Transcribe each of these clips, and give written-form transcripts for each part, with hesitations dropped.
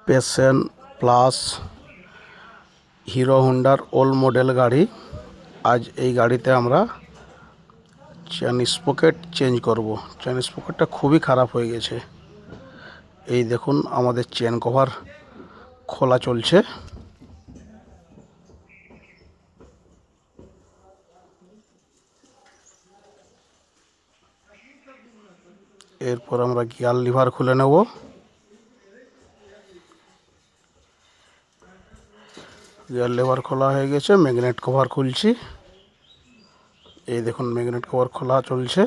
Passion Plus Hero হোন্ডার old model গাড়ি। আজ এই গাড়িতে আমরা চেন স্পকেট চেঞ্জ করব। চেন স্পকেটটা খুবই খারাপ হয়ে গেছে। এই দেখুন আমাদের চেন কভার খোলা চলছে। এরপর আমরা গিয়ার লিভার খুলে নেব। গিয়ার লিভার খোলা হয়ে গেছে। ম্যাগনেট কভার খুলছি। এই দেখুন ম্যাগনেট কভার খোলা চলছে।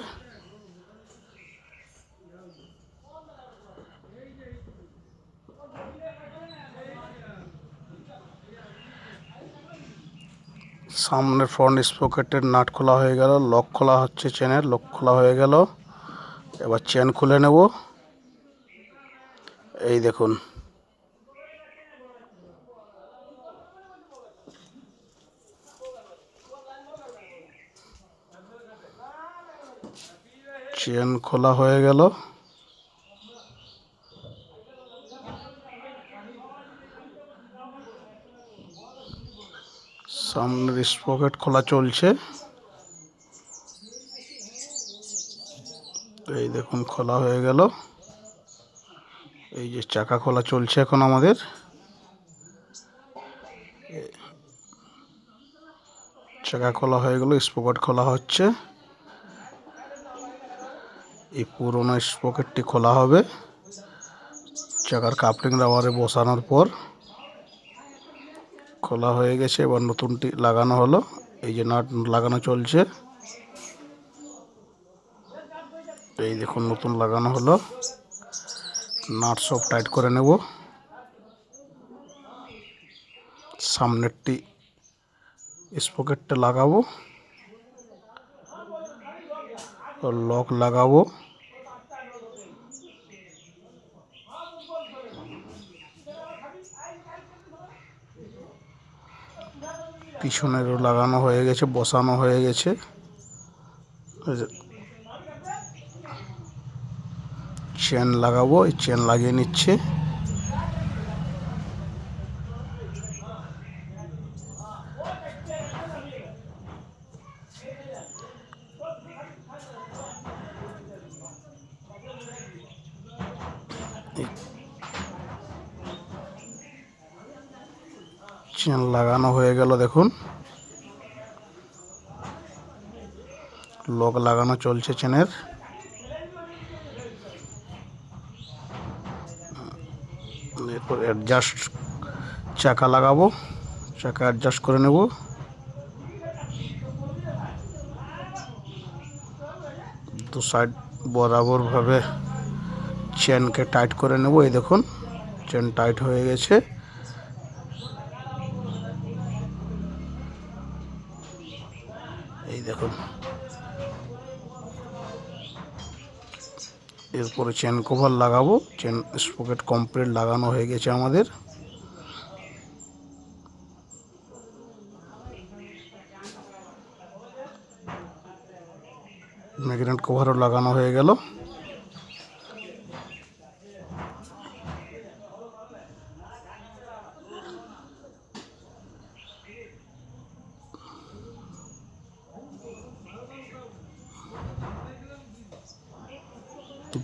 সামনের ফ্রন্ট স্পকেটের নাট খোলা হয়ে গেল। লক খোলা হচ্ছে, চেনের লক খোলা হয়ে গেল। এবার চেন খুলে নেব। এই দেখুন চেন খোলা হয়ে গেল। সামনের স্পকেট খোলা চলছে। এই দেখুন খোলা হয়ে গেল। এই যে চাকা খোলা চলছে এখন আমাদের। চাকা খোলা হয়ে গেল, স্পকেট খোলা হচ্ছে। এই পুরোনো স্পকেটটি খোলা হবে চাকার কাপলিং রাবারে বসানোর পর। খোলা হয়ে গেছে, এবার নতুনটি লাগানো হলো। এই যে নাট লাগানো চলছে। এই দেখুন নতুন লাগানো হলো। নাট সব টাইট করে নেব। সামনেরটি স্পকেটটা লাগাবো, লক লাগাবো। পিছনেরও লাগানো হয়ে গেছে, বসানো হয়ে গেছে। চেন লাগাবো, এই চেন লাগিয়ে নিচ্ছে। চেন লাগানো হয়ে গেল, দেখুন লক লাগানো চলছে চেনের। এরপর অ্যাডজাস্ট চাকা লাগাবো, চাকা অ্যাডজাস্ট করে নেব। দু সাইড বরাবর ভাবে চেনকে টাইট করে নেব। এই দেখুন চেন টাইট হয়ে গেছে। এই দেখুন এরপরে চেন কভার লাগাবো। চেন স্পকেট কমপ্লিট লাগানো হয়ে গেছে আমাদের। ম্যাগনেট কভারও লাগানো হয়ে গেল।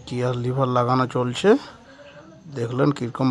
গিয়ার লিভার লাগানো চলছে। দেখলেন কিরকম